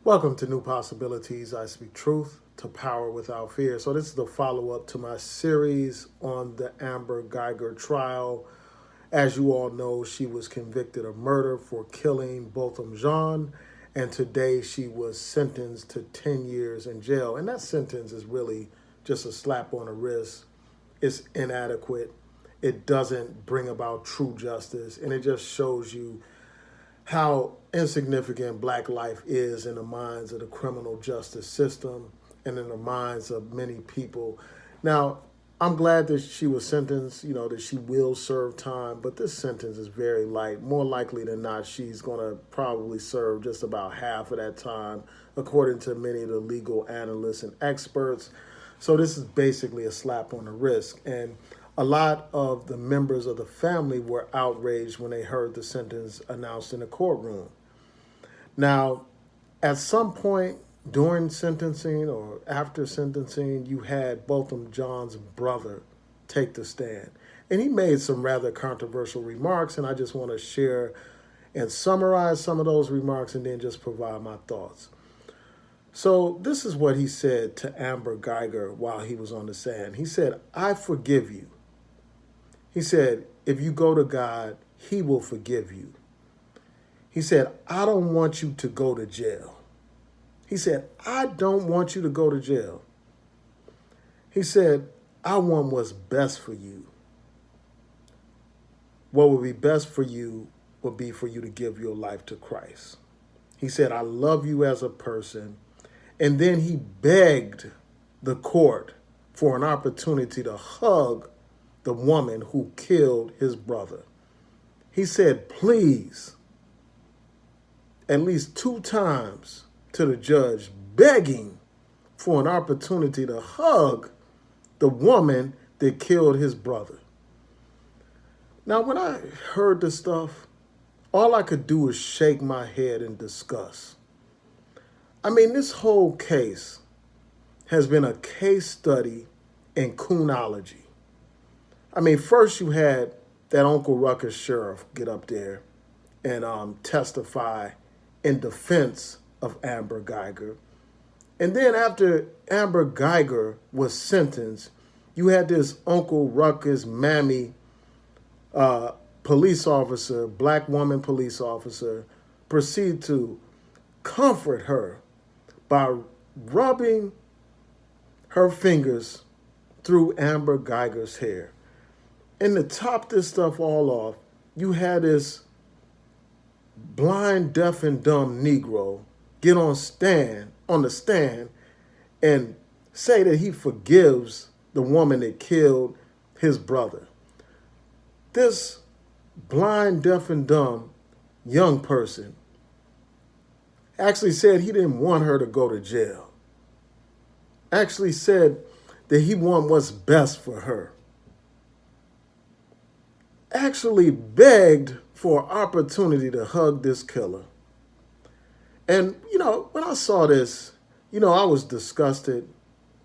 Welcome to New Possibilities. I speak truth to power without fear. So, this is the follow up to my series on the Amber Guyger trial. As you all know, she was convicted of murder for killing Botham Jean, and today she was sentenced to 10 years in jail. And that sentence is really just a slap on the wrist. It's inadequate, it doesn't bring about true justice, and it just shows you how insignificant black life is in the minds of the criminal justice system and in the minds of many people. Now, I'm glad that she was sentenced, that she will serve time, but this sentence is very light. More likely than not, she's going to probably serve just about half of that time, according to many of the legal analysts and experts. So this is basically a slap on the wrist. And a lot of the members of the family were outraged when they heard the sentence announced in the courtroom. Now, at some point during sentencing or after sentencing, you had Botham Jean's brother take the stand. And he made some rather controversial remarks, and I just want to share and summarize some of those remarks and then just provide my thoughts. So this is what he said to Amber Guyger while he was on the stand. He said, "I forgive you." He said, "If you go to God, he will forgive you." He said, "I don't want you to go to jail." He said, "I don't want you to go to jail." He said, "I want what's best for you. What would be best for you would be for you to give your life to Christ." He said, "I love you as a person." And then he begged the court for an opportunity to hug the woman who killed his brother. He said, "Please," at least 2 times to the judge, begging for an opportunity to hug the woman that killed his brother. Now, when I heard this stuff, all I could do was shake my head in disgust. I mean, this whole case has been a case study in Coonology. I mean, first you had that Uncle Ruckus sheriff get up there and testify in defense of Amber Guyger. And then after Amber Guyger was sentenced, you had this Uncle Ruckus mammy police officer, black woman police officer, proceed to comfort her by rubbing her fingers through Amber Guyger's hair. And to top this stuff all off, you had this blind, deaf, and dumb Negro get on the stand and say that he forgives the woman that killed his brother. This blind, deaf, and dumb young person actually said he didn't want her to go to jail. Actually said that he wanted what's best for her. Actually begged for an opportunity to hug this killer. And, when I saw this, I was disgusted.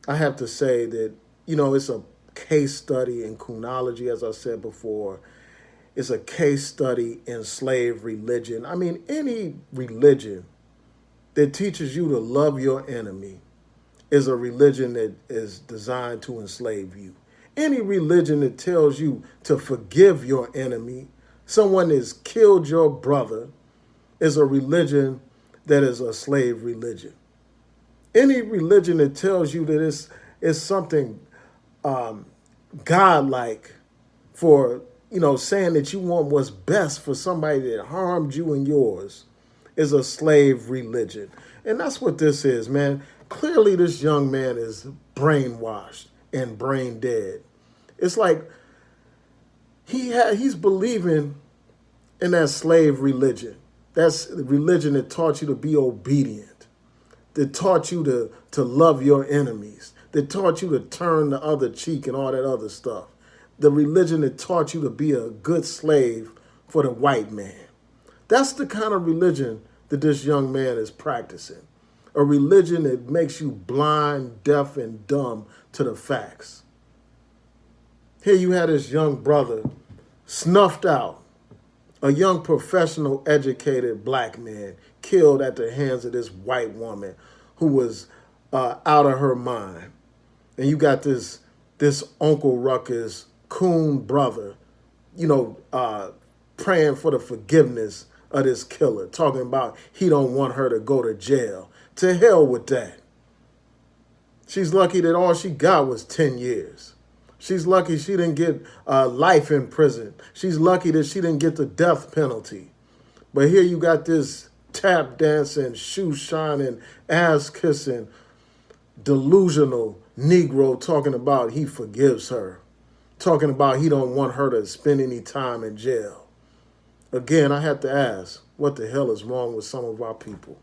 I have to say that, it's a case study in Coonology, as I said before. It's a case study in slave religion. I mean, any religion that teaches you to love your enemy is a religion that is designed to enslave you. Any religion that tells you to forgive your enemy, someone that's killed your brother, is a religion that is a slave religion. Any religion that tells you that it's something godlike for, saying that you want what's best for somebody that harmed you and yours is a slave religion. And that's what this is, man. Clearly, this young man is brainwashed and brain dead. It's like he's believing in that slave religion. That's the religion that taught you to be obedient, that taught you to love your enemies, that taught you to turn the other cheek and all that other stuff. The religion that taught you to be a good slave for the white man. That's the kind of religion that this young man is practicing. A religion that makes you blind, deaf, and dumb to the facts. Here you had this young brother snuffed out, a young professional, educated black man killed at the hands of this white woman who was out of her mind. And you got this Uncle Ruckus coon brother, praying for the forgiveness of this killer, talking about he don't want her to go to jail. To hell with that. She's lucky that all she got was 10 years. She's lucky she didn't get life in prison. She's lucky that she didn't get the death penalty. But here you got this tap dancing, shoe shining, ass kissing, delusional Negro talking about he forgives her, talking about he don't want her to spend any time in jail. Again, I have to ask, what the hell is wrong with some of our people?